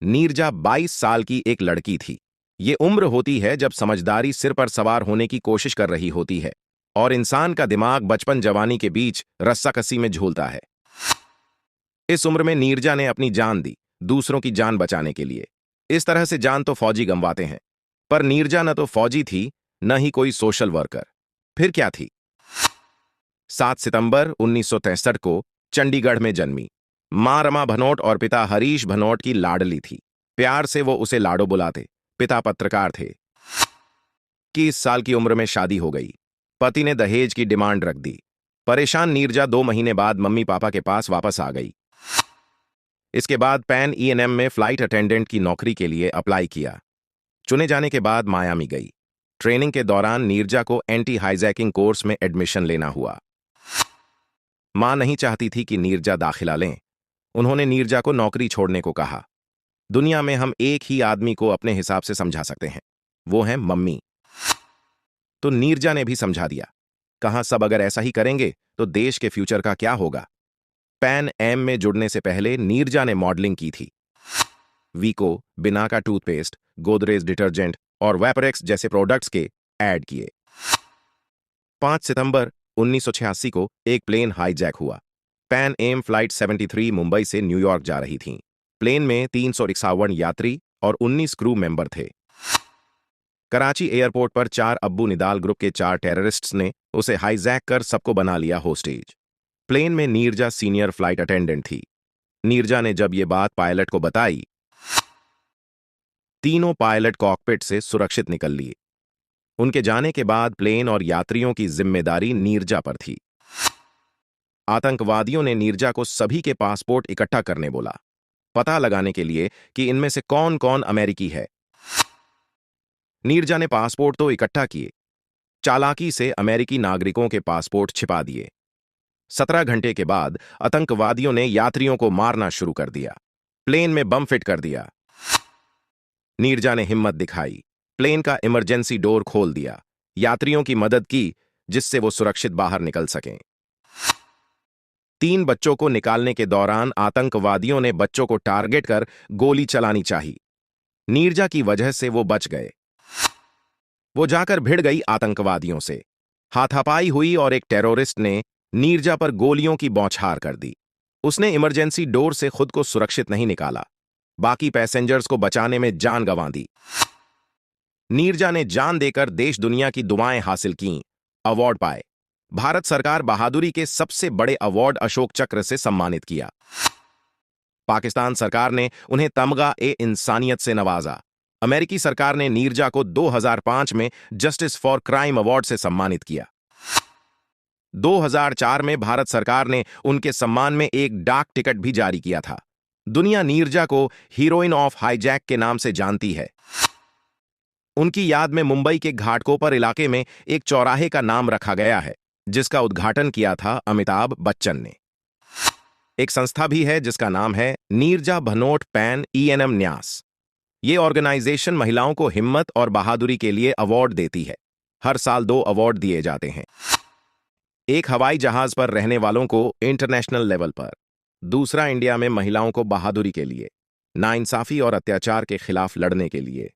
नीरजा 22 साल की एक लड़की थी। ये उम्र होती है जब समझदारी सिर पर सवार होने की कोशिश कर रही होती है और इंसान का दिमाग बचपन जवानी के बीच रस्साकसी में झूलता है। इस उम्र में नीरजा ने अपनी जान दी, दूसरों की जान बचाने के लिए। इस तरह से जान तो फौजी गंवाते हैं, पर नीरजा न तो फौजी थी, न ही कोई सोशल वर्कर। फिर क्या थी? 7 सितंबर 1963 को चंडीगढ़ में जन्मी। मां रमा भनोट और पिता हरीश भनोट की लाडली थी। प्यार से वो उसे लाडो बुलाते। पिता पत्रकार थे। 21 साल की उम्र में शादी हो गई। पति ने दहेज की डिमांड रख दी। परेशान नीरजा 2 महीने बाद मम्मी पापा के पास वापस आ गई। इसके बाद पैन ईएनएम में फ्लाइट अटेंडेंट की नौकरी के लिए अप्लाई किया। चुने जाने के बाद मायामी गई। ट्रेनिंग के दौरान नीरजा को एंटी हाईजैकिंग कोर्स में एडमिशन लेना हुआ। मां नहीं चाहती थी कि नीरजा दाखिला लें। उन्होंने नीरजा को नौकरी छोड़ने को कहा। दुनिया में हम एक ही आदमी को अपने हिसाब से समझा सकते हैं, वो है मम्मी। तो नीरजा ने भी समझा दिया। कहा सब अगर ऐसा ही करेंगे तो देश के फ्यूचर का क्या होगा। पैन एम में जुड़ने से पहले नीरजा ने मॉडलिंग की थी। वीको, बिना का टूथपेस्ट, गोदरेज डिटर्जेंट और वेपरेक्स जैसे प्रोडक्ट्स के ऐड किए। 5 सितंबर 1986 को एक प्लेन हाईजैक हुआ। पैन एम फ्लाइट 73 मुंबई से न्यूयॉर्क जा रही थी। प्लेन में 351 यात्री और 19 क्रू मेंबर थे। कराची एयरपोर्ट पर 4 अब्बू निदाल ग्रुप के 4 टेररिस्ट्स ने उसे हाईजैक कर सबको बना लिया होस्टेज। प्लेन में नीरजा सीनियर फ्लाइट अटेंडेंट थी। नीरजा ने जब ये बात पायलट को बताई, तीनों पायलट कॉकपिट से सुरक्षित निकल लिए। उनके जाने के बाद प्लेन और यात्रियों की जिम्मेदारी नीरजा पर थी। आतंकवादियों ने नीरजा को सभी के पासपोर्ट इकट्ठा करने बोला, पता लगाने के लिए कि इनमें से कौन कौन अमेरिकी है। नीरजा ने पासपोर्ट तो इकट्ठा किए, चालाकी से अमेरिकी नागरिकों के पासपोर्ट छिपा दिए। 17 घंटे के बाद आतंकवादियों ने यात्रियों को मारना शुरू कर दिया। प्लेन में बम फिट कर दिया। नीरजा ने हिम्मत दिखाई, प्लेन का इमरजेंसी डोर खोल दिया, यात्रियों की मदद की जिससे वो सुरक्षित बाहर निकल सकें। 3 बच्चों को निकालने के दौरान आतंकवादियों ने बच्चों को टारगेट कर गोली चलानी चाहिए। नीरजा की वजह से वो बच गए। वो जाकर भिड़ गई आतंकवादियों से। हाथापाई हुई और एक टेररिस्ट ने नीरजा पर गोलियों की बौछार कर दी। उसने इमरजेंसी डोर से खुद को सुरक्षित नहीं निकाला, बाकी पैसेंजर्स को बचाने में जान गंवा दी। नीरजा ने जान देकर देश दुनिया की दुआएं हासिल कीं, अवार्ड पाए। भारत सरकार बहादुरी के सबसे बड़े अवार्ड अशोक चक्र से सम्मानित किया। पाकिस्तान सरकार ने उन्हें तमगा-ए-इंसानियत से नवाजा। अमेरिकी सरकार ने नीरजा को 2005 में जस्टिस फॉर क्राइम अवार्ड से सम्मानित किया। 2004 में भारत सरकार ने उनके सम्मान में एक डाक टिकट भी जारी किया था। दुनिया नीरजा को हीरोइन ऑफ हाईजैक के नाम से जानती है। उनकी याद में मुंबई के घाटकोपर इलाके में एक चौराहे का नाम रखा गया है, जिसका उद्घाटन किया था अमिताभ बच्चन ने। एक संस्था भी है जिसका नाम है नीरजा भनोट पैन ईएनएम न्यास। ये ऑर्गेनाइजेशन महिलाओं को हिम्मत और बहादुरी के लिए अवार्ड देती है। हर साल 2 अवार्ड दिए जाते हैं। एक हवाई जहाज पर रहने वालों को इंटरनेशनल लेवल पर, दूसरा इंडिया में महिलाओं को बहादुरी के लिए, नाइंसाफी और अत्याचार के खिलाफ लड़ने के लिए।